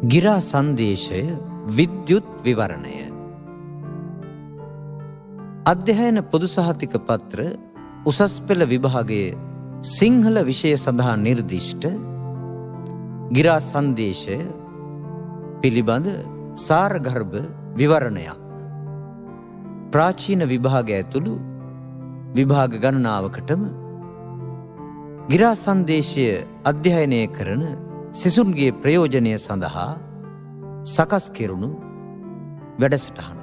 ගිරා සංදේශය විද්‍යුත් විවරණය. අධ්‍යයන පොදු සහතික පත්‍ර උසස් පෙළ විභාගයේ සිංහල විෂය සඳහා නිර්දිෂ්ට ගිරා සංදේශය පිළිබඳ සාරගර්භ විවරණයක්. ප්‍රාචීන විභාග ඇතුළු විභාග ගණනාවකටම ගිරා සංදේශය අධ්‍යයනය කරන සිසුන්ගේ ප්‍රයෝජනය සඳහා සකස් කෙරුණු වැඩසටහනකි.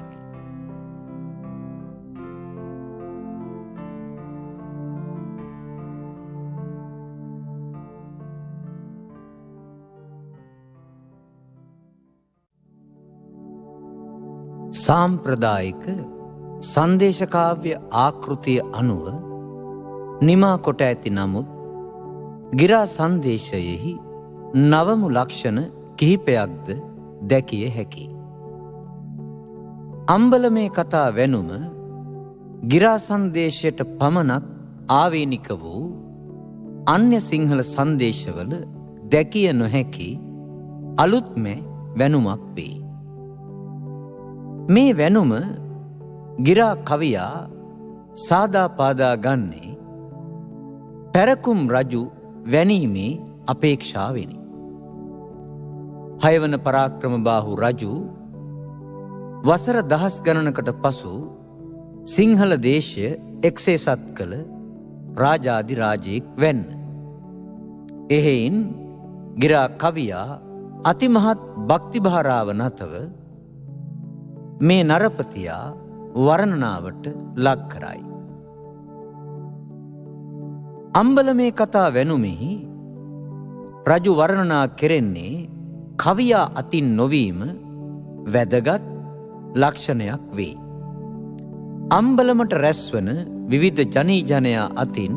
සාම්ප්‍රදායික සංදේශකාව්‍ය ආකෘතිය අනුව නිමා කොට ඇති නමුත් ගිරා සංදේශයෙහි නවමු ලක්ෂණ කිහිපයක්ද දැකිය හැකි. අම්බලමේ කතා වැනුම ගිරා සංදේශයට පමණක් ආවේනික වූ අන්‍ය සිංහල සංදේශවල දැකිය නොහැකි අලුත්ම වැනුමක් වේ. මේ වැනුම ගිරා කවියා සාදා පාදා ගන්නේ පැරකුම් රජු වැනීමේ අපේක්ෂාවෙනි. හයවන පරාක්‍රමබාහු රජු වසර දහස් ගණනකට පසු සිංහල දේශය එක්සේසත් කළ රාජාධිරාජයෙක් වෙන්න. එහෙයින් ගිරා කවියා අතිමහත් භක්තිභාරාව නතව මේ නරපතියා වර්ණනාවට ලක් කරයි. අම්බලමේ කතා වැනුමෙහි රජු වර්ණනා කෙරෙන්නේ කවියා අතින් නොවීම වැදගත් ලක්ෂණයක් වේ. අම්බලමට රැස්වන විවිධ ජනීජනයා අතින්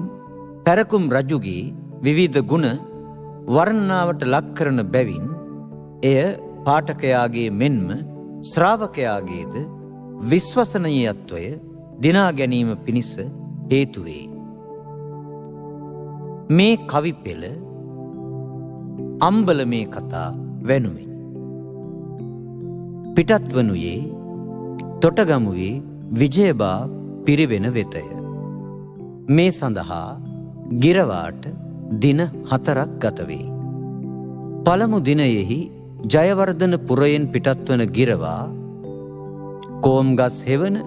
පැරකුම් රජුගේ විවිධ ගුණ වර්ණනාවට ලක් කරන බැවින් එය පාඨකයාගේ මෙන්ම ශ්‍රාවකයාගේද විශ්වසනීයත්වය දිනා ගැනීම පිණිස හේතු වේ. මේ කවි පෙළ අම්බලමේ කතා වැනුමින් පිටත් වනුයේ තොටගමුවේ විජයබා පිරිවෙන වෙතය. මේ සඳහා ගිරවාට දින 4ක් ගත වේ. පළමු දිනයෙහි ජයවර්ධන පුරයෙන් පිටත්වන ගිරවා කෝම්ගස් හෙවන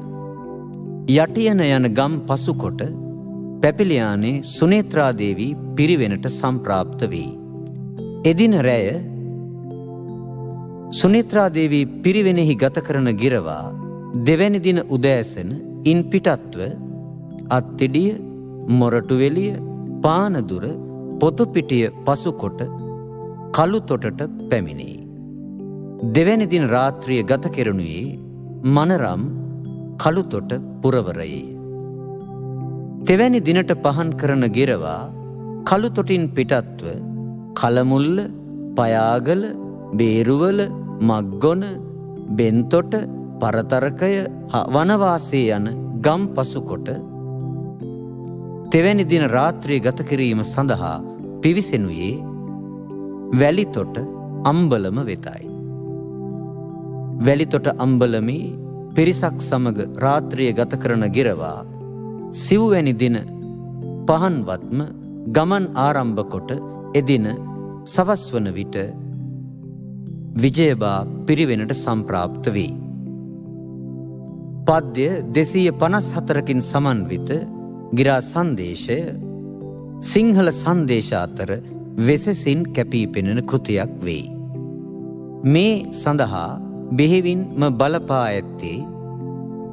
යටියන යන ගම් පසුකොට පැපිලියානේ සුනේත්‍රාදේවී පිරිවෙනට සම්ප්‍රාප්ත වේ. එදින රැය සුනේත්‍රාදේවී පිරිවෙනෙහි ගත කරන ගිරවා දෙවැනි දින උදෑසන ඉන් පිටත්ව අත්තිඩිය මොරටුවෙලිය පානදුර පොතුපිටිය පසුකොට කළුතොටට පැමිණේ. දෙවැනි දින රාත්‍රිය ගත කෙරෙනුයේ මනරම් කළුතොට පුරවරයේ. තෙවැනි දිනට පහන් කරන ගිරවා කළුතොටින් පිටත්ව කලමුල්ල පයාගල බේරුවල මග්ගොන බෙන්තොට පරතරකය වනවාසේ යන ගම් පසුකොට තෙවැනි දින රාත්‍රිය ගත කිරීම සඳහා පිවිසෙනුයේ වැලිතොට අම්බලම වෙතයි. වැලිතොට අම්බලමේ පිරිසක් සමග රාත්‍රිය ගත කරන ගිරවා සිව්වැනි දින පහන්වත්ම ගමන් ආරම්භ කොට එදින සවස් වන විට විජයබා පිරිවෙනට සම්ප්‍රාප්ත වේ. පද්‍ය 254කින් සමන්විත ගිරා සංදේශය සිංහල සංදේශ අතර වෙසසින් කැපී පෙනෙන කෘතියක් වේ. මේ සඳහා බෙහෙවින්ම බලපා ඇත්තේ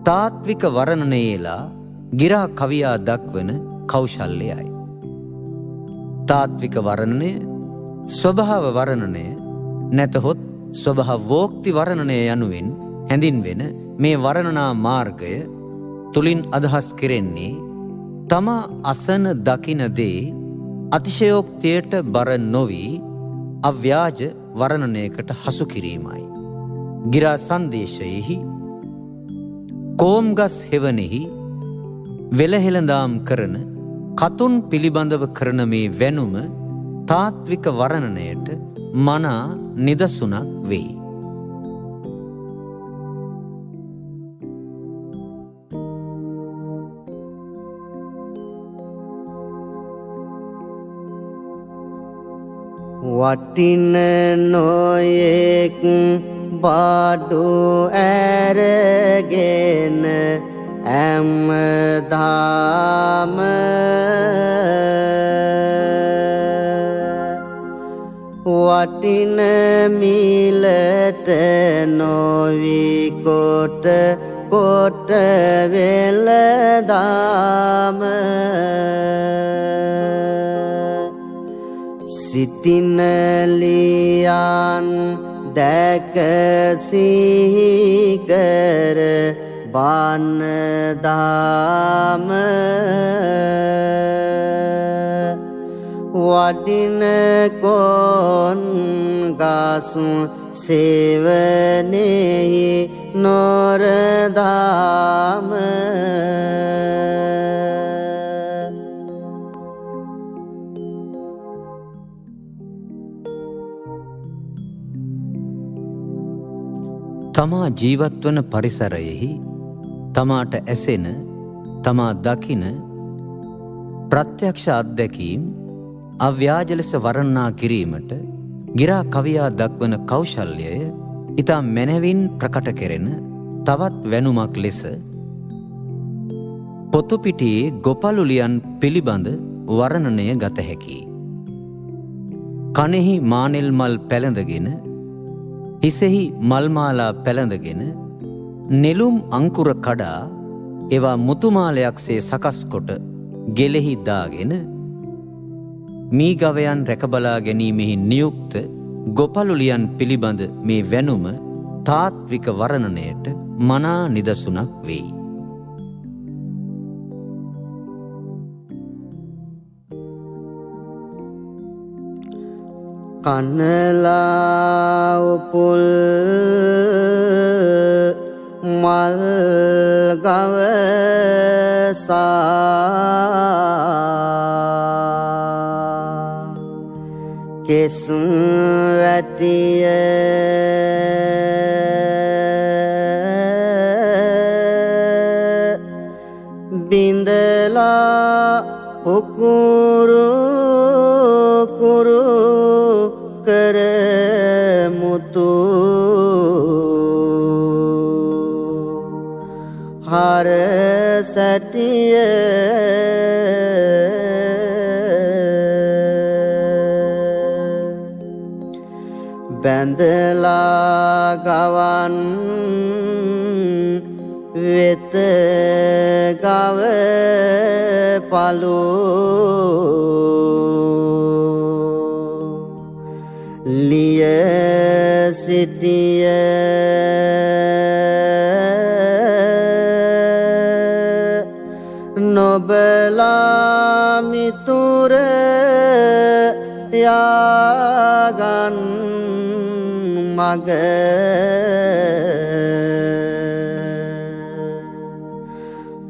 තාත්වික වර්ණනයේලා ගිරා කවියා දක්වන කෞශල්‍යයයි. තාත්වික වර්ණනය, ස්වභාව වර්ණනය නැතහොත් ස්වභාවෝක්ති වර්ණනය යනුවෙන් හැඳින්වෙන මේ වර්ණනා මාර්ගය තුලින් අදහස් කෙරෙන්නේ තමා අසන දකින දේ අතිශයෝක්තියට බර නොවී අව්‍යාජ වර්ණනයකට හසු කිරීමයි. ගිරා සංදේශයෙහි කෝම්ගස් හෙවනෙහි වෙලහෙළඳාම් කරන කතුන් පිළිබඳව කරන මේ වැනුම තාත්වික වර්ණනයට මනා නිදසුනක් වෙයි. වටින නොයෙක් බඩු ඇරගෙන හැමදාම වටින මිලට නොවිකොට කොට වෙලදාම සිටින ලියන් දැක සිහි කර බානදාම වටින කොන් ගසු සේවනෙහි නොරදාම තමා ජීවත්වන පරිසරයෙහි තමාට ඇසෙන තමා දකින ප්‍රත්‍යක්ෂ අත්දැකීම් අව්‍යාජ ලෙස වර්ණනා කිරීමට ගිරා කවියා දක්වන කෞශල්‍යය ඉතා මැනවින් ප්‍රකට කෙරෙන තවත් වැනුමක් ලෙස පොතුපිටියේ ගොපලුලියන් පිළිබඳ වර්ණනය ගත හැකියි. කනෙහි මානෙල් මල් පැළඳගෙන හිසෙහි මල්මාලා පැළඳගෙන නෙළුම් අංකුර කඩා ඒවා මුතුමාලයක්සේ සකස් කොට ගෙලෙහි දාගෙන මී ගවයන් රැකබලා ගැනීමෙහි නියුක්ත ගොපලුලියන් පිළිබඳ මේ වැනුම තාත්වික වර්ණනයට මනා නිදසුනක් වෙයි. කනලා උපුල් මල් ගවසා කෙස් වැටිය බින්දලා පුකුරු කුරු කර මුතු හර සැටිය බැඳලා ගවන් වෙත ගව පලු ලිය සිටිය නොබලා මිතුර යාගන් මග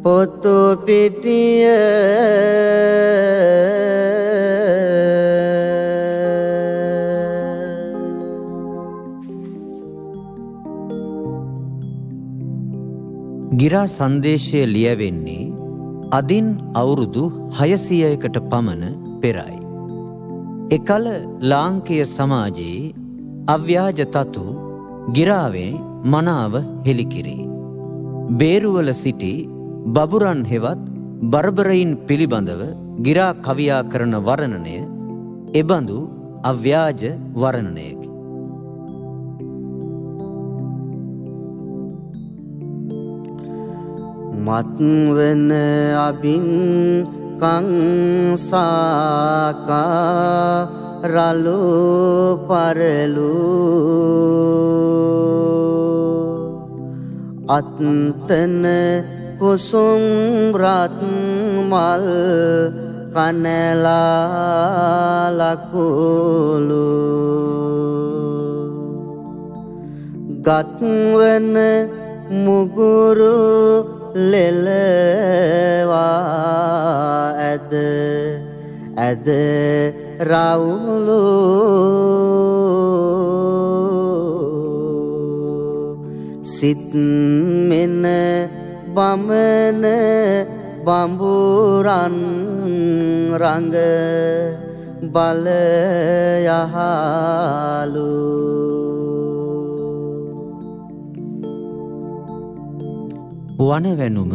පොතු පිටිය ගිරා සංදේශය ලියවෙන්නේ අදින් අවුරුදු 600කට පමණ පෙරයි. එකල ලාංකේය සමාජයේ අව්‍යාජ තතු ගිරාවේ මනාව හෙළිකිරේ. බේරුවල සිටි බබුරන් හෙවත් බර්බරයින් පිළිබඳව ගිරා කවියා කරන වර්ණනය එබඳු අව්‍යාජ වර්ණනයකි. මත්වන අබින් කංසාකා රලු පරලු අත්තන කුසුම් රත් මල් කනලා ලකුලු ගත්වන මුගුරු ලෙලවා ඇද රවුලු සිත් මෙන බමන බඹුරන් රඟ බල යහලු. වනවැනුම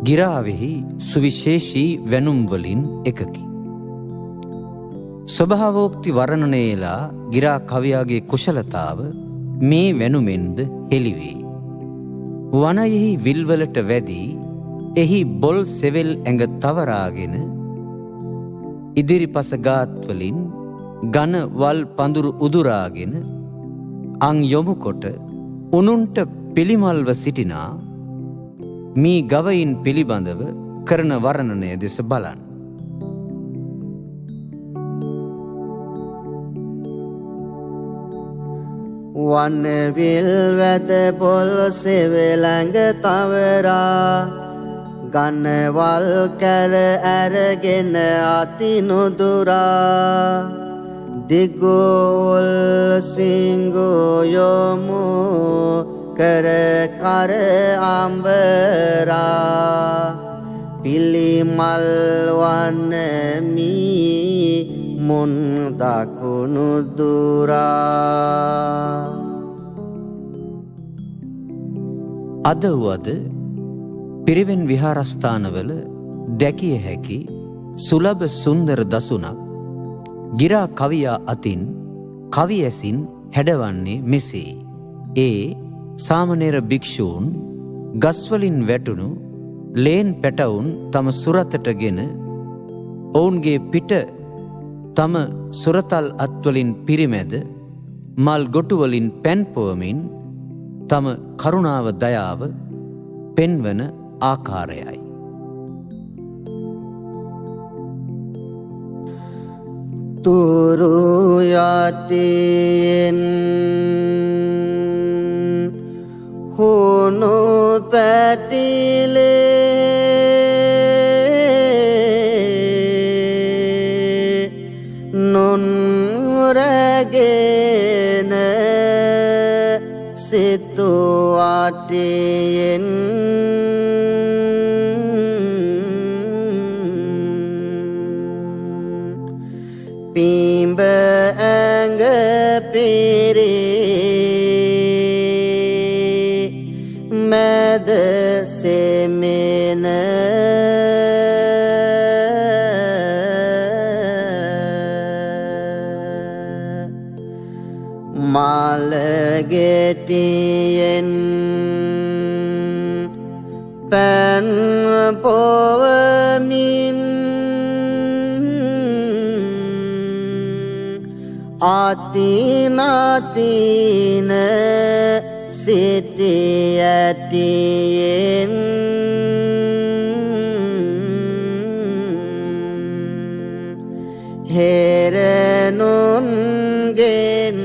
ගිරාවෙහි සුවිශේෂී වැනුම් වලින් එකකි. ස්වභාවෝක්ති වර්ණනයේලා ගිරා කවියාගේ කුශලතාව මේ වැනුමෙන්ද හෙළිවේ. වනයෙහි විල්වලට වැදී එහි බොල් සෙවෙල් ඇඟ තවරාගෙන ඉදිරිපස ගාත්වලින් ඝන වල් පඳුරු උදුරාගෙන අං යොමුකොට උනුන්ට පිළිමල්ව සිටිනා මී ගවයින් පිළිබඳව කරන වර්ණනය දෙස බලන්න. වනවිල් වැද පොල් සෙවලඟ තවරා ගන්නවල් කැර ඇරගෙන අතිනුදුරා දිගෝල් සිංගෝ යොමු කර කර අම්බරා පිළිමල් වන්නමී මුන් දකුණු දුරා. අද වුවද පිරිවෙන් විහාරස්ථානවල දැකිය හැකි සුලභ සුන්දර දසුනක් ගිරා කවියා අතින් කවි ඇසින් හැඩවන්නේ මෙසේ. ඒ සාමණේර භික්ෂූන් ගස්වලින් වැටුණු ලේන් පැටවුන් තම සුරතටගෙන ඔවුන්ගේ පිට තම සුරතල් අත්වලින් පිරිමැද මල් ගොටුවලින් පැන්පුවමින් තම කරුණාව දයාව පෙන්වන ආකාරයයි. තුරු යටියෙන් හුණු පැටිලේ නොන්රගෙන සිතු අටියෙන් පිඹ ඇඟ පිරී මැද සෙමෙන මලගෙටියෙන් පැන් පොවමින් අතිනතින සිටි ඇටියෙන් හෙරනුන්ගෙන්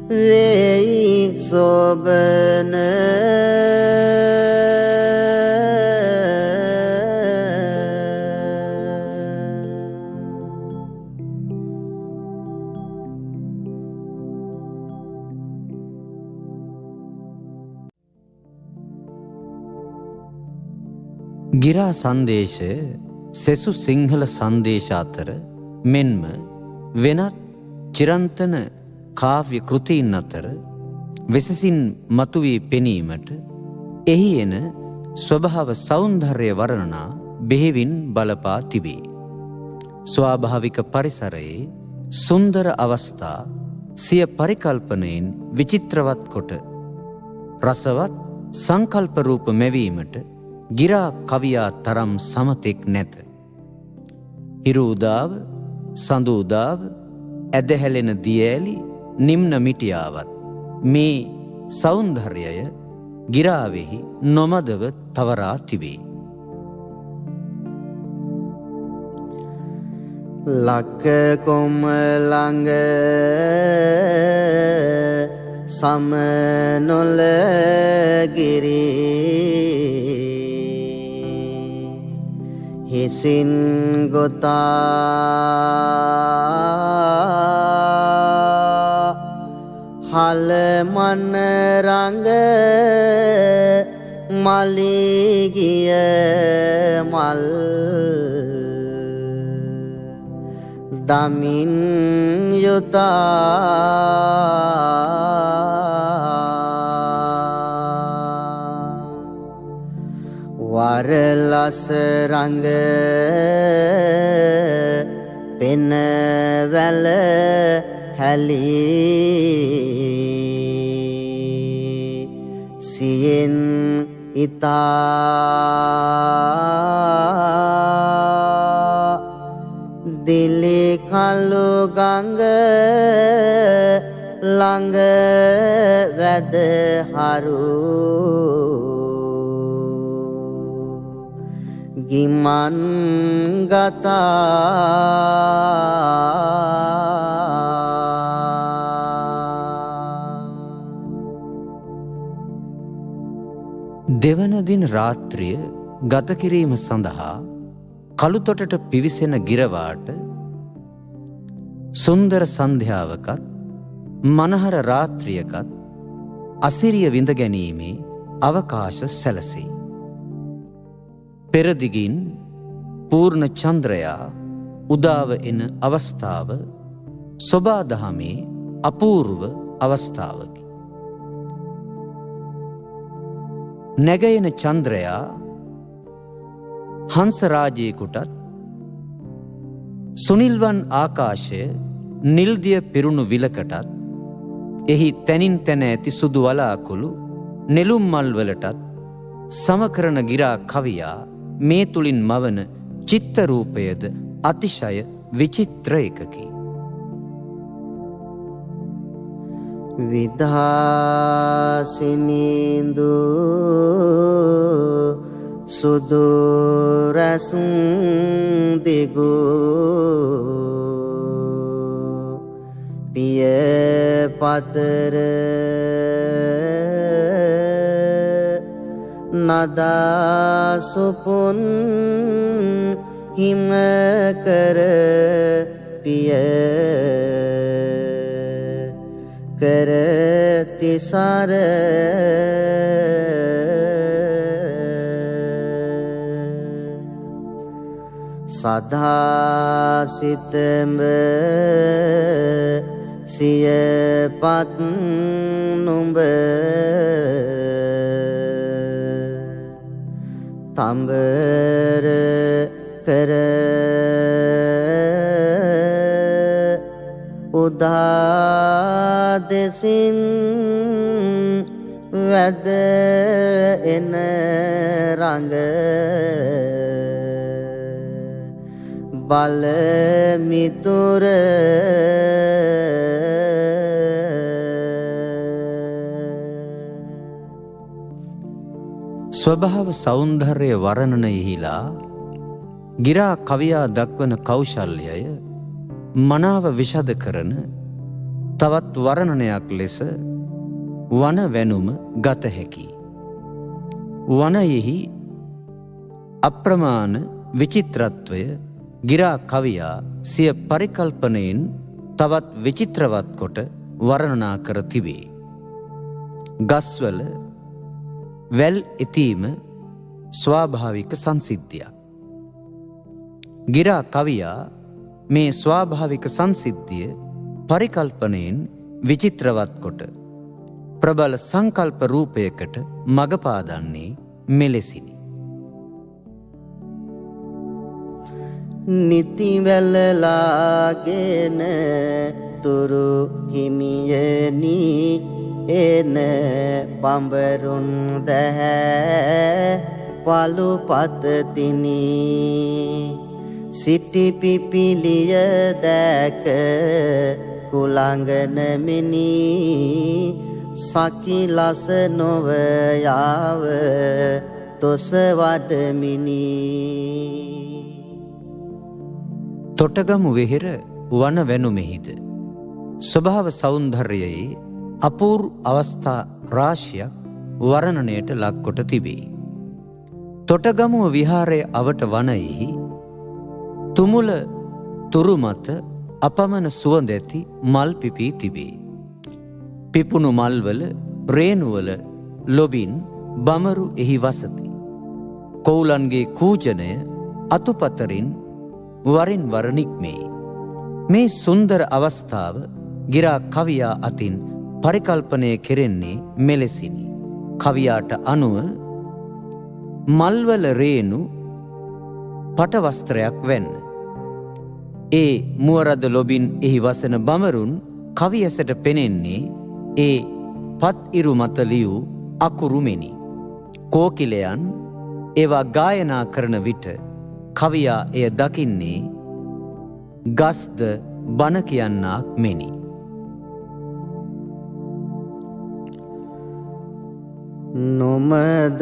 වෙයි සොබන ගිරා සංදේශය සෙසු සිංහල සංදේශ අතර මෙන්ම වෙනත් චිරන්තන කාව්‍ය කෘතීන් අතර වෙසසින් මතුවී පෙනීමට එහි එන ස්වභාව සෞන්දර්ය වර්ණනා බෙහෙවින් බලපා තිබේ. ස්වාභාවික පරිසරයේ සුන්දර අවස්ථා සිය පරිකල්පනයෙන් විචිත්‍රවත් කොට රසවත් සංකල්ප රූප මැවීමට ගිරා කවියා තරම් සමතෙක් නැත. හිරු උදාව, සඳු උදාව, ඇදහැලෙන දියඇලි, නිම්න මිටියාවත් මේ සෞන්දර්යය ගිරාවෙහි නොමදව තවරා තිබේ. ලක කොමලඟ සමනොල ගිරි හිසින් ගොතා හල මන රඟ මලිගිය මල් දමින් යුතා වරලස රඟ පෙන වැල හැලී සියෙන් ඉතා දිලි කළු ගඟ ළඟ වැද හරු ගිමන් දෙවන දින රාත්‍රිය ගත කිරීම සඳහා කළුතොටට පිවිසෙන ගිරවාට සුන්දර සන්ධ්‍යාවකත් මනහර රාත්‍රියකත් අසිරිය විඳ ගැනීමේ අවකාශ සැලසෙයි. පෙරදිගින් පූර්ණ චන්ද්‍රයා උදාව එන අවස්ථාව සොබාදහමේ අපූර්ව අවස්ථාවකි. නැගයන චන්ද්‍රයා හංසරාජයෙකුටත් සුනිල්වන් ආකාශය නිල්දිය පිරුණු විලකටත් එහි තැනින් තැන ඇති සුදු වලාකුළු නෙළුම් මල්වලටත් සමකරන ගිරා කවියා මේ තුළින් මවන චිත්තරූපයද අතිශය විචිත්‍ර එකකි. විධාසිනින්දු සුදුරැස් දිගු පිය පතර නදාසුපුන් හිමකර පිය කරතිසර සදාසිතම සියපත් නුඹ තඹර කර උදා දෙසින් වැද එන රඟ බලමිතුර ස්වභාව සෞන්දර්ය වර්ණනයෙහිලා ගිරා කවියා දක්වන කෞශල්‍යය මනාව විෂද කරන තවත් වර්ණනයක් ලෙස වන වැනුම ගත හැකි. වනයෙහි අප්‍රමාණ විචිත්‍රත්වය ගිරා කවියා සිය පරිකල්පනයෙන් තවත් විචිත්‍රවත් කොට වර්ණනා කර තිබේ. ගස්වල වැල් එතීම ස්වාභාවික සංසිද්ධියක්. ගිරා කවියා මේ ස්වාභාවික සංසිද්ධිය පරිකල්පනයෙන් විචිත්‍රවත් කොට ප්‍රබල සංකල්ප රූපයකට මඟ පාදන්නේ මෙලෙසිනි. නිතිවැල්ලාගෙන තුරු හිමියනි එන පඹරුන් දැහැ පලු පතතිනි සිටි පිපිලිය දැක කුළඟනමිනි සකිලස නොවයාව තොස වඩමිනි. තොටගමු වෙහෙර වන වැනුමෙහිද ස්වභාව සෞන්දර්යයේ අපූර්ව අවස්ථා රාශියක් වර්ණනයට ලක්කොට තිබේ. තොටගමුව විහාරයේ අවට වනයෙහි තුමුල තුරු මත අපමණ සුවඳ ඇති මල් පිපී තිබේ. පිපුණු මල්වල රේනුවල ලොබින් බමරු එහි වසති. කොවුලන්ගේ කූජනය අතුපතරින් වරින් වර නික්මේ. මේ සුන්දර අවස්ථාව ගිරා කවියා අතින් පරිකල්පනය කෙරෙන්නේ මෙලෙසිනි. කවියාට අනුව මල්වල රේනු පටවස්ත්‍රයක් වෙන්න. ඒ මුවරද ලොබින් එහි වසන බමරුන් කවි ඇසට පෙනෙන්නේ ඒ පත් ඉරු මත ලියූ අකුරුමෙනි. කෝකිලයන් ඒවා ගායනා කරන විට කවියා එය දකින්නේ ගස්ද බණ කියන්නාක් මෙනි. නොමද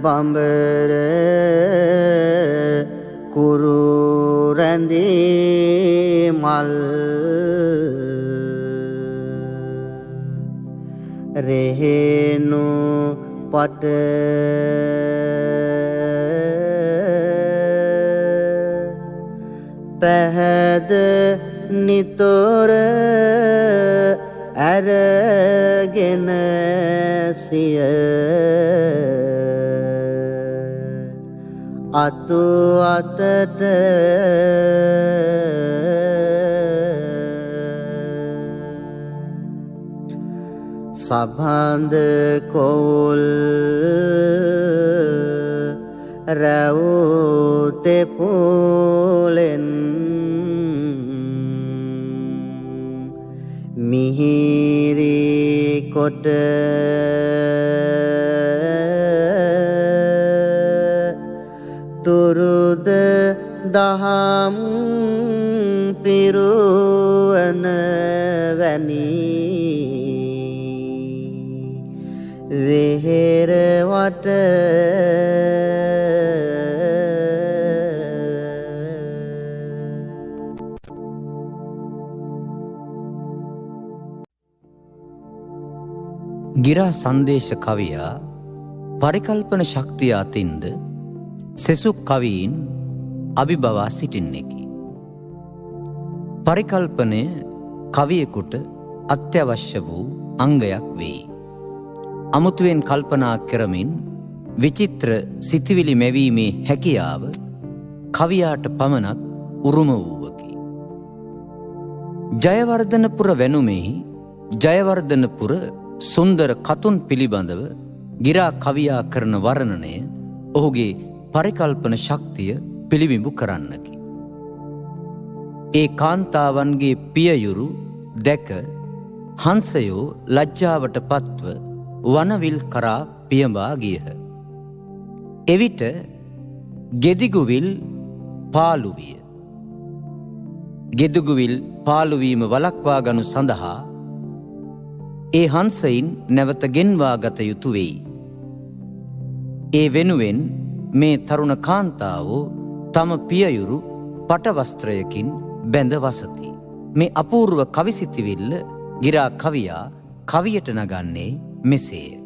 බඹර කුරු රැඳී මල් රෙහෙනු පට පැහැද නිතොර ඇරගෙන සිය අතු අතට සබඳ කොවුල් රැව් තෙපුලෙන් මිහිරි කොට තුරුද දහම් පිරුවන වැනි වෙහෙරවට ගිරා සංදේශ කවියා පරිකල්පන ශක්තිය අතින්ද සෙසු කවීන් අභිබවා සිටින්නෙකි. පරිකල්පනය කවියෙකුට අත්‍යවශ්‍ය වූ අංගයක් වෙයි. අමුතුවෙන් කල්පනා කරමින් විචිත්‍ර සිතිවිලි මැවීමේ හැකියාව කවියාට පමණක් උරුම වූවකි. ජයවර්ධනපුර වැනුමෙහි ජයවර්ධනපුර සුන්දර කතුන් පිළිබඳව ගිරා කවියා කරන වර්ණනය ඔහුගේ පරිකල්පන ශක්තිය පිළිබිඹු කරන්නකි. ඒ කාන්තාවන්ගේ පියයුරු දැක හංසයෝ ලජ්ජාවට පත්ව වනවිල් කරා පියඹා ගියහ. එවිට ගෙදිගුවිල් පාළු විය. ගෙදිගුවිල් පාළුවීම වළක්වා ගනු සඳහා ඒ හංසයින් නැවත ගෙන්වා ගත යුතු වෙයි. ඒ වෙනුවෙන් මේ තරුණ කාන්තාවෝ තම පියයුරු පටවස්ත්‍රයකින් බැඳ වසති. මේ අපූර්ව කවිසිතිවිල්ල ගිරා කවියා කවියට නගන්නේ මෙසේය.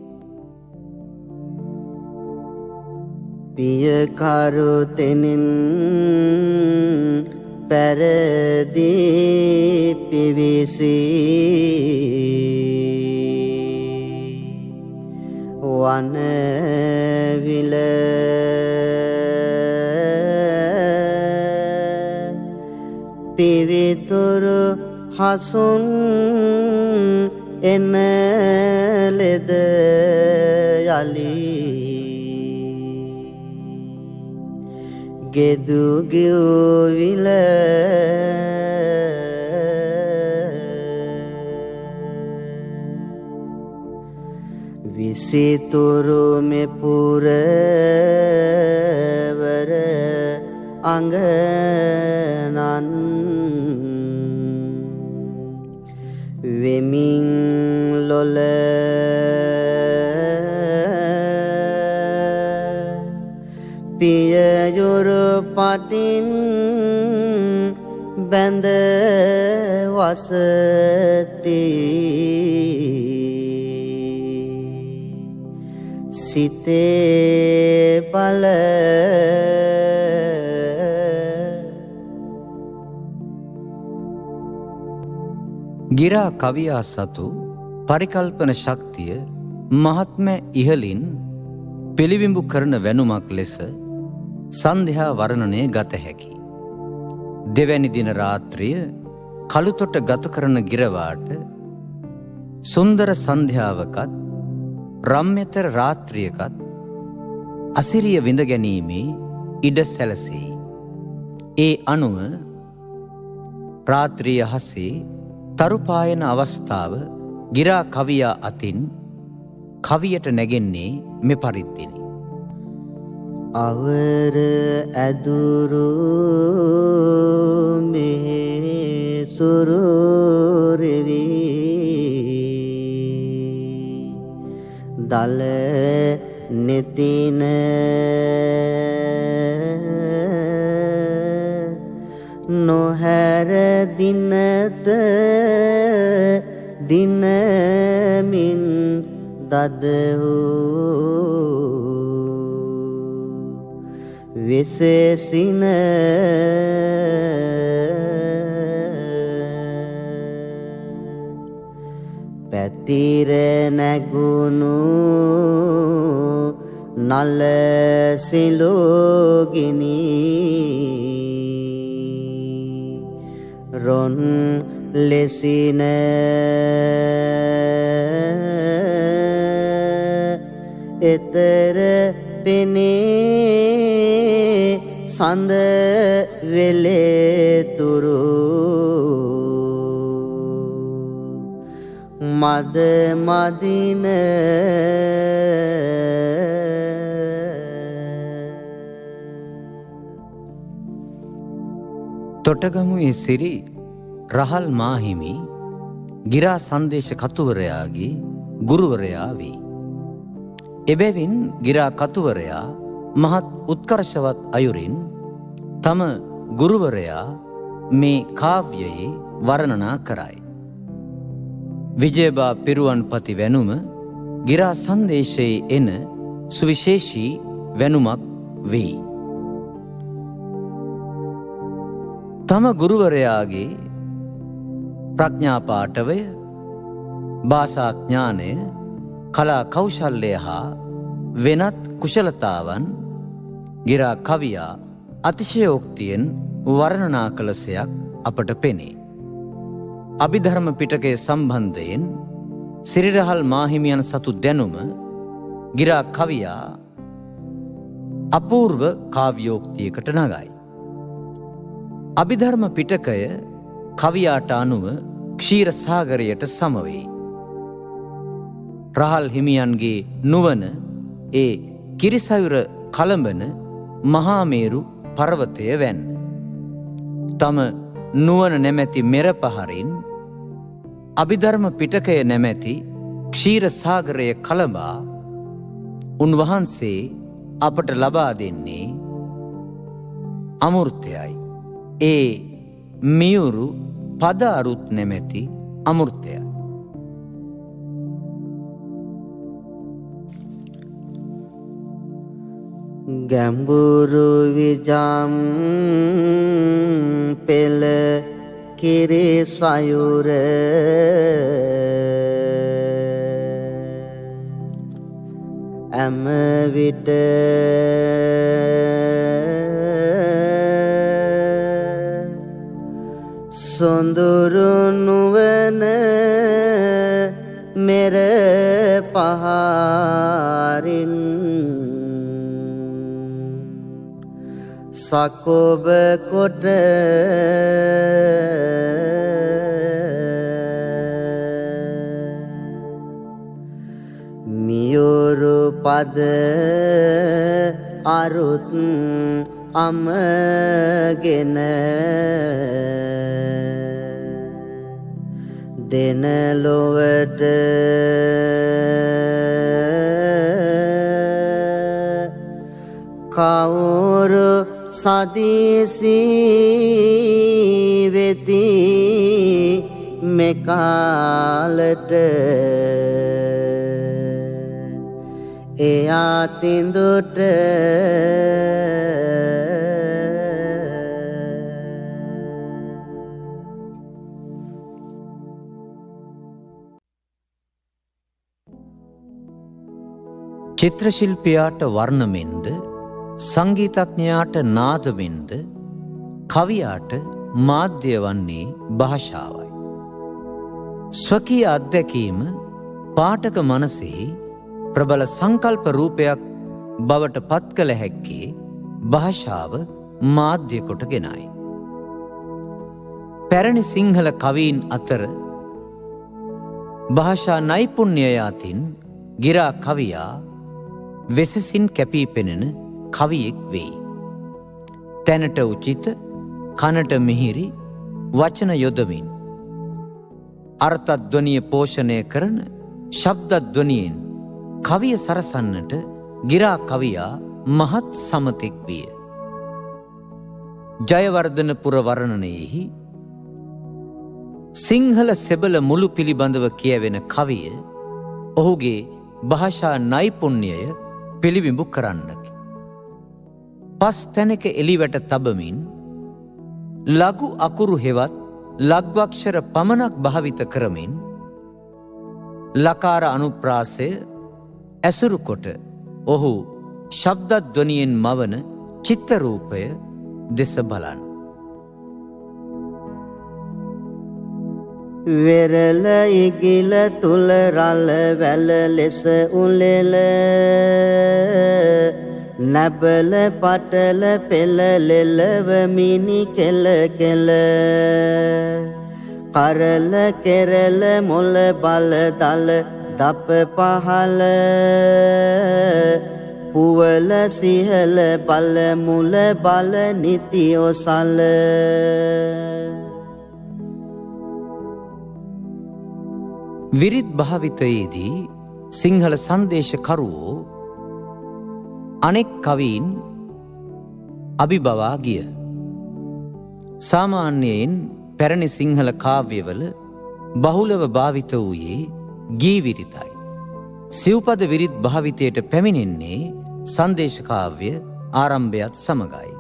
පියකරු තෙනින් පැරදී පිවිසී වනවිල පිවිතුරු හසුන් එන ලෙද යලි ගෙදුගිව්විල විසිතුරු මෙපුරවර අංගනන් වෙමින් ලොල පියයුරු පටින් බැඳ වසති සිතේ බල ගිරා කවියා සතු පරිකල්පන ශක්තිය මහත්ම ඉහලින් පිළිබිඹු කරන වැනුමක් ලෙස සන්ධ්‍යා වර්ණනය ගත හැකි. දෙවැනි දින රාත්‍රිය කළුතොට ගත කරන ගිරවාට සුන්දර සන්ධ්‍යාවකත් රම්‍යතර රාත්‍රියකත් අසිරිය විඳ ගැනීමේ ඉඩ සැලසෙයි. ඒ අනුව රාත්‍රිය හසේ තරුපායන අවස්ථාව ගිරා කවියා අතින් කවියට නැගෙන්නේ මෙපරිද්දෙනි. අවර ඇදුරු මෙහෙ සුරුරෙවි දල නෙතින නොහැර දිනත දිනමින් දදහු විශේෂින පැතිර නැගුණු නල සිලෝගිනි රොන් ලෙසින එතර පෙනේ සඳ වෙලෙතුරු මද මදින තොටගමුවේ සිරි රහල් මාහිමි ගිරා සංදේශ කතුවරයාගේ ගුරුවරයා වේ. එබැවින් ගිරා කතුවරයා මහත් උත්කර්ෂවත් අයුරින් තම ගුරුවරයා මේ කාව්‍යයේ වර්ණනා කරයි. විජයබා පිරුවන්පති වැනුම ගිරා සංදේශයේ එන සුවිශේෂී වැනුමක් වෙයි. තම ගුරුවරයාගේ ප්‍රඥා පාඨවය, භාෂා ඥානය, කලා කෞශල්‍ය හා වෙනත් කුශලතාවන් ගිරා කවියා අතිශයෝක්තියෙන් වර්ණනා කළසයක් අපට පෙනේ. අභිධර්ම පිටකය සම්බන්ධයෙන් සිරිරහල් මාහිමියන් සතු දැනුම ගිරා කවියා අපූර්ව කාව්‍යෝක්තියකට නගයි. අභිධර්ම පිටකය කවියාට අනුව ක්ෂීර සාගරයට සමවෙයි. රහල් හිමියන්ගේ නුවණ ඒ කිරිසයුර කලඹන මහාමේරු පර්වතය වැන්න. තම නුවණ නැමැති මෙරපහරින් අභිධර්ම පිටකය නැමැති ක්ෂීර සාගරය කලඹා උන්වහන්සේ අපට ලබා දෙන්නේ අමෘතයයි. ඒ මියුරු පද අරුත් නැමැති අමෘතය. ගැඹුරු විජම් පෙළ කිරි සයුර ඇම විට සොඳුරු නුවන මෙර පහරින් සකොබ කොට මියුරු පද අරුත් අමගෙන දෙන ලොවට කවුරු සදීසී වෙති මෙකාලට එයා තිඳුට චිත්‍රශිල්පියාට වර්ණමෙන්ද සංගීතඥයාට නාදමෙන්ද කවියාට මාධ්‍ය වන්නේ භාෂාවයි. ස්වකීය අත්දැකීම පාඨක මනසෙහි ප්‍රබල සංකල්ප රූපයක් බවට පත් කළ හැක්කේ භාෂාව මාධ්‍ය කොටගෙනයි. පැරණි සිංහල කවීන් අතර භාෂා නෛපුණ්‍යය අතින් ගිරා කවියා වෙසසින් කැපී පෙනෙන කවියෙක් වෙයි. තැනට උචිත, කනට මිහිරි වචන යොදමින් අර්ථද්වනිය පෝෂණය කරන ශබ්දද්වනියෙන් කවිය සරසන්නට ගිරා කවියා මහත් සමතෙක් විය. ජයවර්ධනපුර වර්ණනයෙහි සිංහල සෙබළ මුළු පිළිබඳව කියවෙන කවිය ඔහුගේ භාෂා නෛපුණ්‍යය පිළිබිඹු කරන්නකි. පස් තැනක එලිවැට තබමින් ලඝු අකුරු හෙවත් ලඝ්වක්ෂර පමණක් භාවිත කරමින් ලකාර අනුප්‍රාසය ඇසුරු කොට ඔහු ශබ්දද්වනියෙන් මවන චිත්තරූපය දෙස බලන්. වෙරළ ඉගිල තුල රළ වැල ලෙස උලෙල නැබල පටල පෙළ ලෙලව මිනි කෙල කෙල කරල කෙරල මොල බල තල දප පහල පුවල සිහල බල මුල බල නිති ඔසල විරිත් භාවිතයේදී සිංහල සංදේශකරුවෝ අනෙක් කවීන් අභිබවා ගිය. සාමාන්‍යයෙන් පැරණි සිංහල කාව්‍යවල බහුලව භාවිත වූයේ ගී විරිතයි. සිව්පද විරිත් භාවිතයට පැමිණෙන්නේ සංදේශකාව්‍ය ආරම්භයත් සමගයි.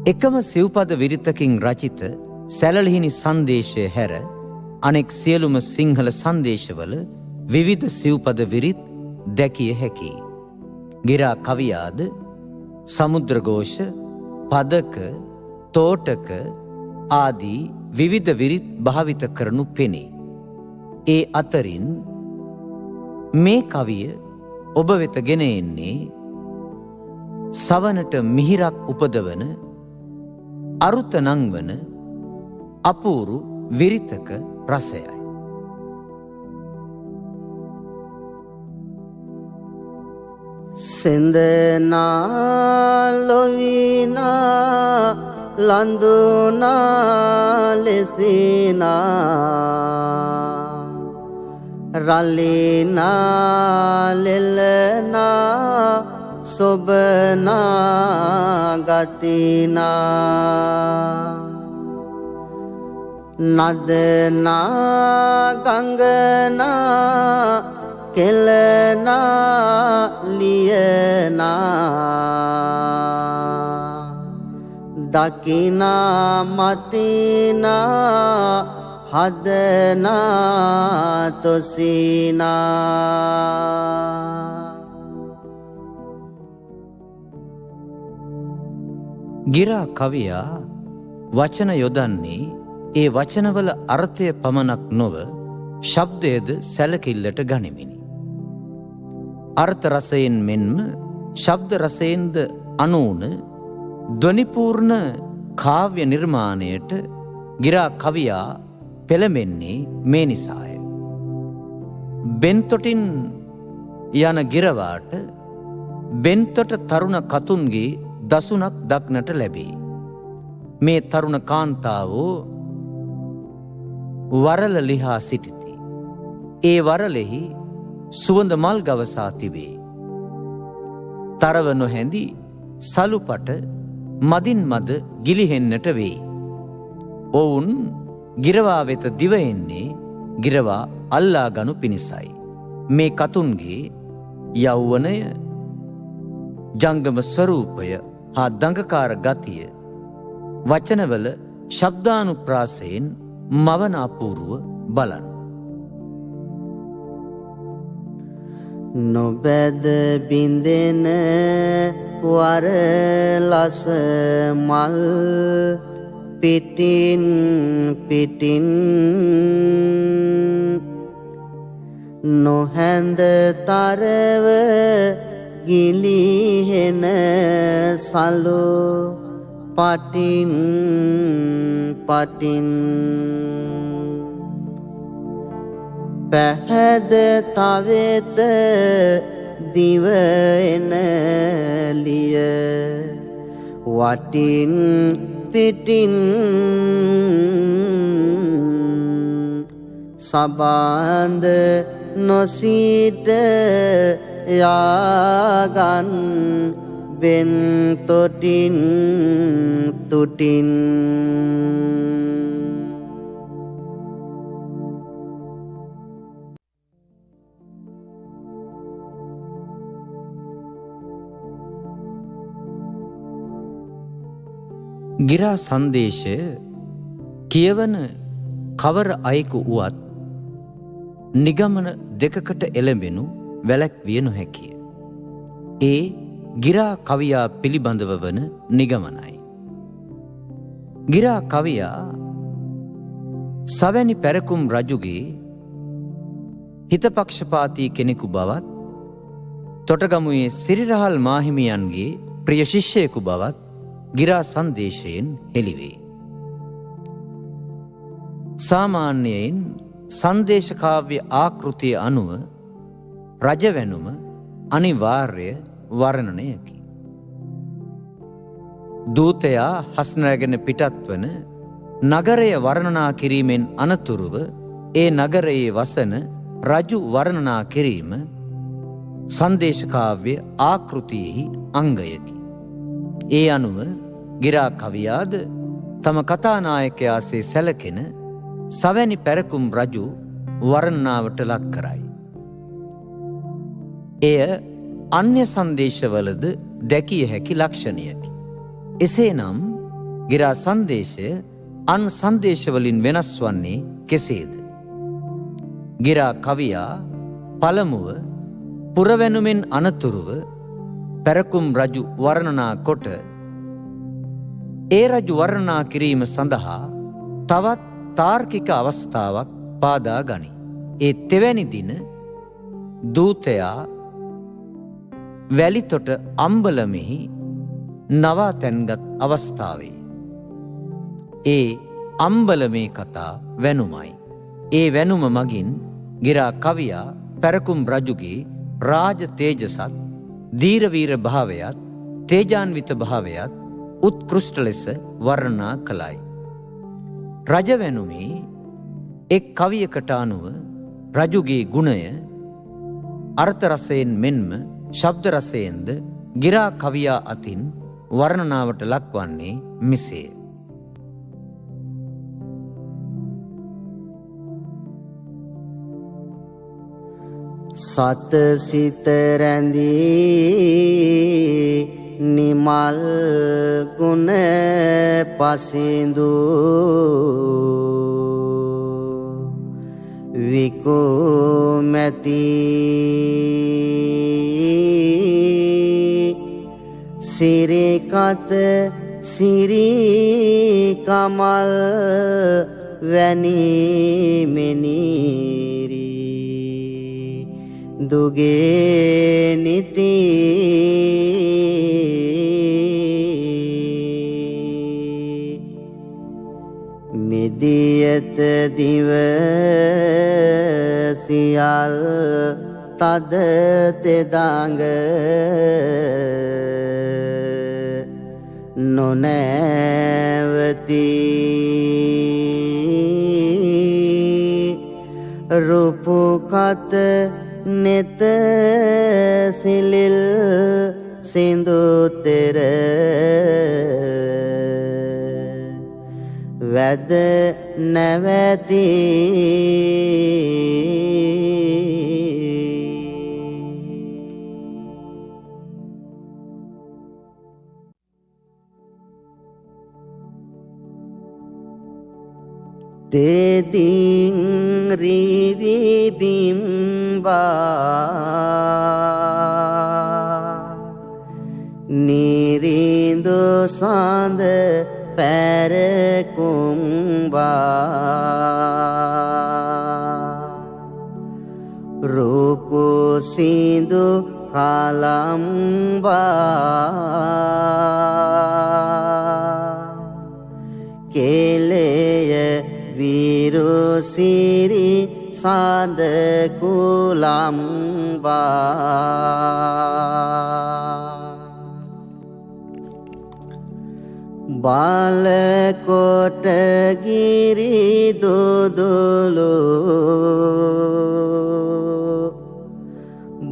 එකම සිව්පද විරිතකින් රචිත සැළලිහිණි සංදේශය හැර අනෙක් සියලුම සිංහල සංදේශවල විවිධ සිව්පද විරිත් දැකිය හැකියි. ගිරා කවියාද සමුද්‍රඝෝෂ, පදක, තෝටක ආදී විවිධ විරිත් භාවිත කරනු පෙනේ. ඒ අතරින් මේ කවිය ඔබ වෙත ගෙන එන්නේ සවනට මිහිරක් උපදවන, අරුත නංවන අපූරු විරිතක රසයයි. සෙන්දනා ලොවිනා ලඳුනා ලෙසිනා රලිනා ලෙලනා සොබනා ගතිනා නදනා ගංගනා කෙලනා ලියනා දකිනා මතිනා හදනා තොසිනා ගිරා කවියා වචන යොදන්නේ ඒ වචනවල අර්ථය පමණක් නොව ශබ්දයද සැලකිල්ලට ගනිමිනි. අර්ථ රසයෙන් මෙන්ම ශබ්ද රසයෙන්ද අනූන ධ්වනිපූර්ණ කාව්‍ය නිර්මාණයට ගිරා කවියා පෙළඹෙන්නේ මේ නිසාය. බෙන්තොටින් යන ගිරවාට බෙන්තොට තරුණ කතුන්ගේ දසුනක් දක්නට ලැබේ. මේ තරුණ කාන්තාවෝ වරල ලිහා සිටිති. ඒ වරලෙහි සුවඳ මල් ගවසා තිබේ. තරව නොහැඳි සලුපට මදින් මද ගිලිහෙන්නට වේ. ඔවුන් ගිරවා වෙත දිව එන්නේ ගිරවා අල්ලා ගනු පිණිසයි. මේ කතුන්ගේ යෞවනය, ජංගම ස්වරූපය හා දඟකාර ගතිය වචනවල ශබ්දානුප්‍රාසයෙන් මවන අපූර්ව බලන්න. නොබැද බිඳෙන වරලස මල් පිටින් පිටින් නොහැඳ තරව ගිලිහෙන සලු පටින් පටින් පැහැද තවෙත දිව එනලිය වටින් පිටින් සබාන්ද නොසිට යාගන් වෙන් තොටින් තුටින් ගිරා සංදේශය කියවන කවර අයෙකු වුවත් නිගමන දෙකකට එළඹෙනු වැළැක්විය නොහැකිය. ඒ ගිරා කවියා පිළිබඳව වන නිගමනයි. ගිරා කවියා සවැනි පැරකුම් රජුගේ හිතපක්ෂපාතී කෙනෙකු බවත් තොටගමුවේ සිරිරහල් මාහිමියන්ගේ ප්‍රිය ශිෂ්‍යයෙකු බවත් ගිරා සංදේශයෙන් හෙළිවේ. සාමාන්‍යයෙන් සංදේශකාව්‍ය ආකෘතිය අනුව රජවැනුම අනිවාර්ය වර්ණනයකි. දූතයා හස්නරගෙන පිටත් වන නගරය වර්ණනා කිරීමෙන් අනතුරුව ඒ නගරයේ වසන රජු වර්ණනා කිරීම සංදේශකාව්‍ය ආකෘතියෙහි අංගයකි. ඒ අනුව ගිරා කවියාද තම කතානායකයාසේ සැලකෙන සවැනි පැරකුම් රජු වර්ණනාවට ලක් කරයි. එය අන්‍ය සංදේශවලද දැකිය හැකි ලක්ෂණයකි. එසේනම් ගිරා සංදේශය අන් සංදේශවලින් වෙනස් වන්නේ කෙසේද? ගිරා කවියා පළමුව පුරවැනුමෙන් අනතුරුව පැරකුම් රජු වර්ණනා කොට ඒ රජු වර්ණනා කිරීම සඳහා තවත් තාර්කික අවස්ථාවක් පාදා ගනී. ඒ තෙවැනි දින දූතයා වැලිතොට අම්බලමෙහි නවාතැන්ගත් අවස්ථාවේ. ඒ අම්බලමේ කතා වැනුමයි. ඒ වැනුම මගින් ගිරා කවියා පැරකුම් රජුගේ රාජ තේජසත් දීරවීර භාවයත් තේජාන්විත භාවයත් උත්කෘෂ්ට ලෙස වර්ණනා කළයි. රජවැනුමේ එක් කවියකට අනුව රජුගේ ගුණය අර්ථ රසයෙන් මෙන්ම ශබ්ද රසයෙන්ද ගිරා කවියා අතින් වර්ණනාවට ලක්වන්නේ මෙසේ. සත සිත රැඳී නිමල් ගුණ පසිඳු විකුමැති සිරිකත සිරි කමල් වැනි මෙනීරි දුගේ නිති මිදියත දිව සියල් තද තෙදඟ නොනැවති රූපකත නෙත සිලිල් සිඳු තෙර වැද නැවති තෙදින් රිවි බිම්බා සඳ පැරකුම්බා රූප සිඳු කලම්බා කෙලෙය විරුසිරි සඳ කුලම්බා බාලකොට ගිරි දුදුලු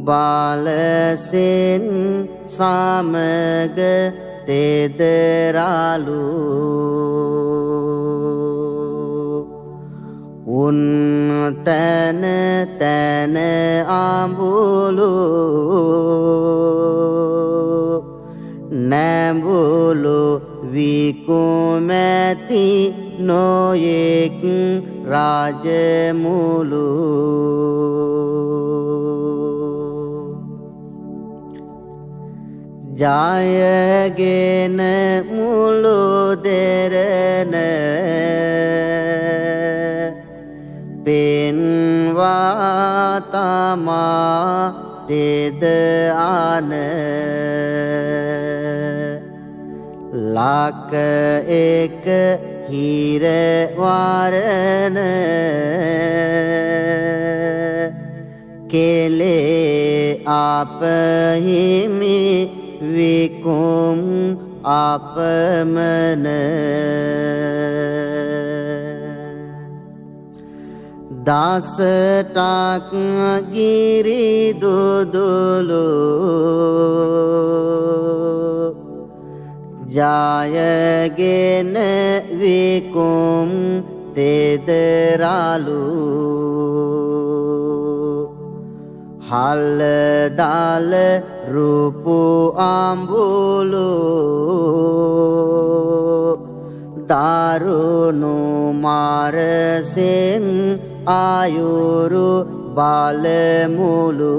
බාලසෙන් සමග තෙදරලු උන් තන තන අඹුලු නැඹුලු විකුමැති නොයෙක් රාජමුලු ජයගෙන මුළු දෙරණ පෙන්වා තමා තෙද අන ලක එක හිරවරණ කෙලේ අපහිමි විකුම් අපමන දසටක් ගිරි දුදුලු ජයගෙන විකුම් තෙදරලු හල්දල රූපු අඹුලු දරුණු මාරසෙන් ආයුරු බලමුලු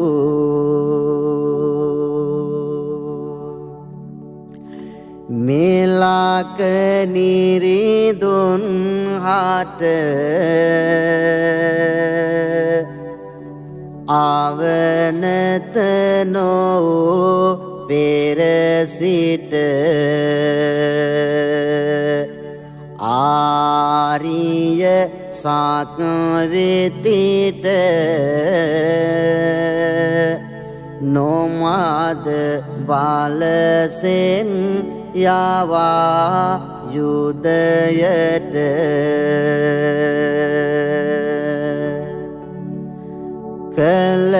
මෙලක නිරිදුන් හට ආවනත නොවූ පෙර සිට ආරිය සක්විතිට නොමද බලසෙන් යවා යුදයට කල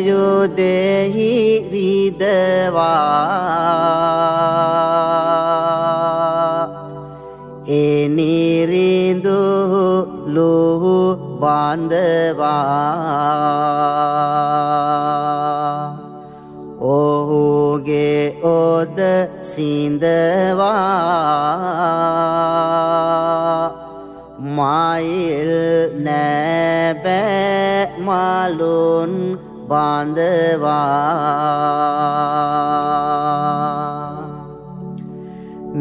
යුදෙහි රිදවා එනිරිඳු ලොහු බන්ධවා ඔහුගේ ඔද සිඳවා මයිල් නැබෑ මලුන් බන්ධවා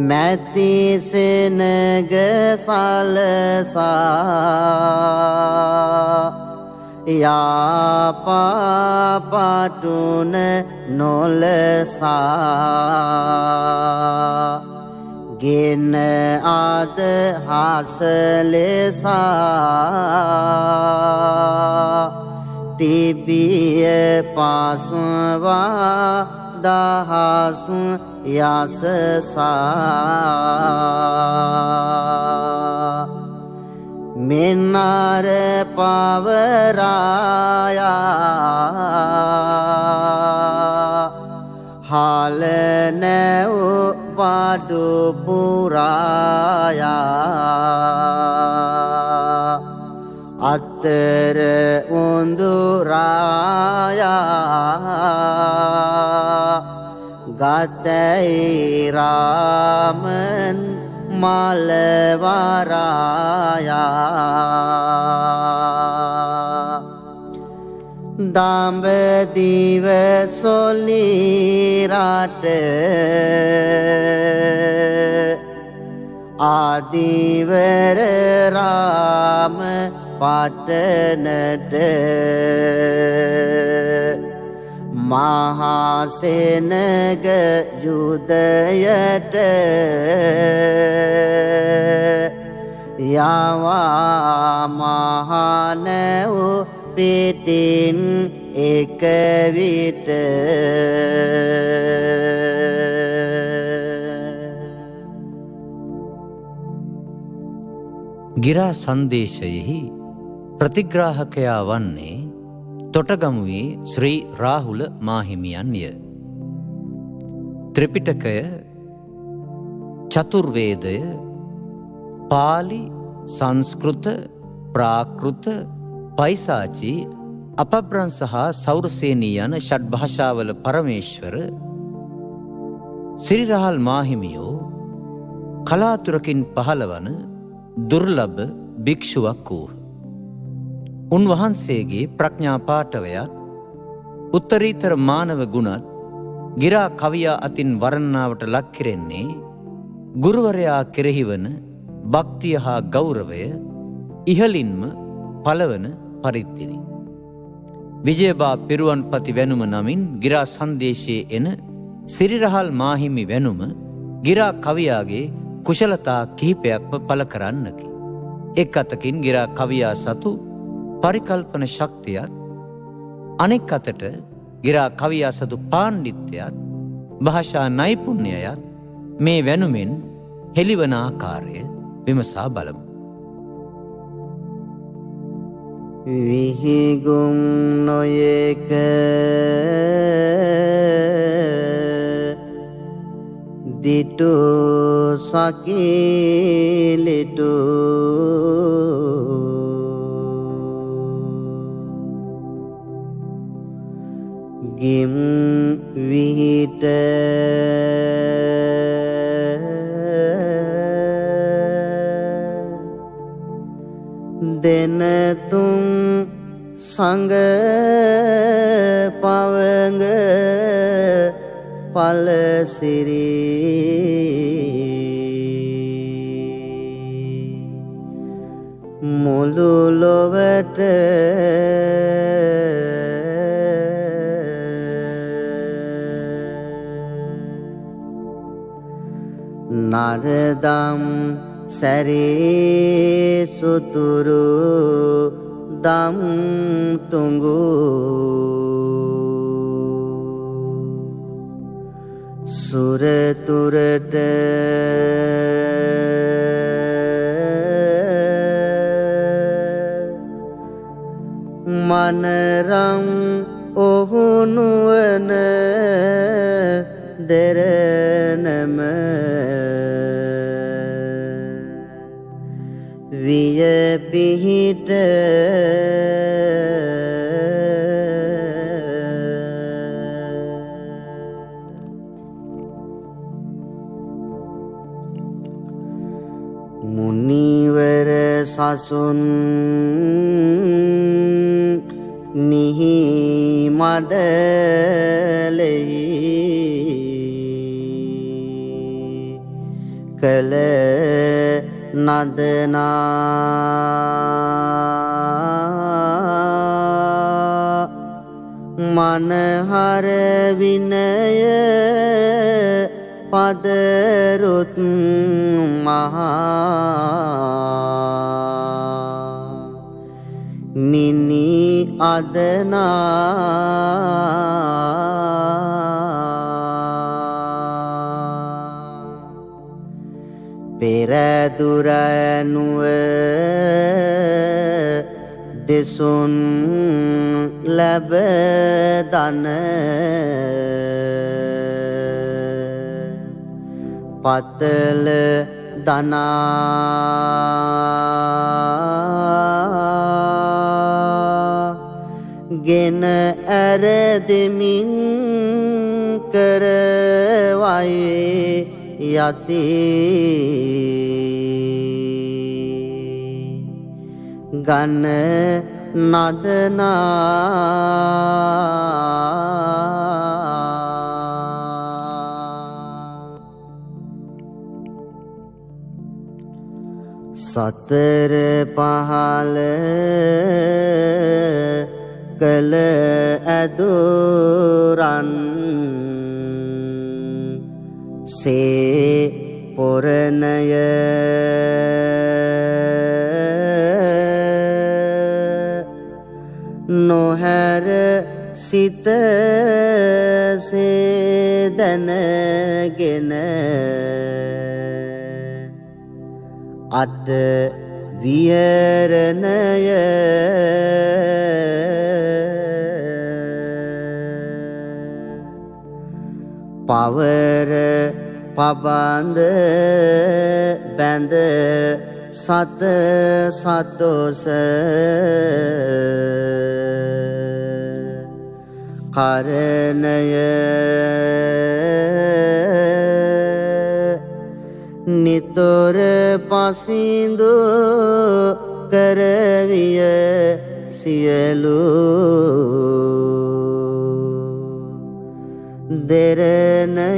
මැති සෙනග සලසා යාපාපටුන නොලසා ගෙන අද හසලෙසා තිබිය පසවා දහස් යසසා මෙන්නර පවරායා හාල නැව් පඩු පුරායා අත්තර උඳුරායා ගතයි රාමන් මලවරායා දඹදිව සොලි රට ආදිවර රාම පටනට මහසෙනග යුදයට යවා මහනැව් පිටින් එක විට ගිරා සංදේශයෙහි ප්‍රතිග්‍රාහකයා වන්නේ තොටගමුවේ ශ්‍රී රාහුල මාහිමියන්ය. ත්‍රිපිටකය, චතුර්වේදය, පාලි, සංස්කෘත, ප්‍රාකෘත, පයිසාචි, අපභ්‍රංශ හා සෞරසේනී යන ෂඩ් භාෂාවල පරමේශ්වර සිරි රහල් මාහිමියෝ කලාතුරකින් පහළවන දුර්ලභ භික්ෂුවක් වූහ. උන්වහන්සේගේ ප්‍රඥා පාඨවයත් උත්තරීතර මානව ගුණත් ගිරා කවියා අතින් වර්ණනාවට ලක් කෙරෙන්නේ ගුරුවරයා කෙරෙහිවන භක්තිය හා ගෞරවය ඉහළින්ම පළවන පරිද්දෙනි. විජයබා පිරුවන්පති වැනුම නමින් ගිරා සංදේශයේ එන සිරිරහල් මාහිමි වැනුම ගිරා කවියාගේ කුශලතා කිහිපයක්ම පළ කරන්නකි. එක් අතකින් ගිරා කවියා සතු පරිකල්පන ශක්තියත්, අනෙක් අතට ගිරා කවියා සතු පාණ්ඩිත්‍යයත් භාෂා නෛපුණ්‍යයත් මේ වැනුමෙන් හෙළිවන ආකාරය විමසා බලමු. විහිගුම් නොයෙක දිටු සකිලිටු ගිම් විහිට දෙනතුන් සංග පවඟ පලසිරි මුළු ලොවට නරදම් සැරේ සුතුරු දම් තුඟු සුරතුරට මනරම් ඔහුනුවන දෙරනම විය පිහිට මුනිවර සසුන් මිහි මඩලෙහි කළ නදනා මනහර විනය පදරුත් මහා මිනි අදනා පෙරදුරනුව දෙසුන් ලැබදන පතල දනා ගෙන ඇරදෙමින් කරවයි යති ගන නදනා සතර පහළ කළ ඇදුරන් සේ පොරණය නොහැර සිත සේදනගෙන අට විහරණය පවර පබන්ද බැඳ සත සතොස කරණය නිතොර පසිඳු කරවිය සියලු දෙරණය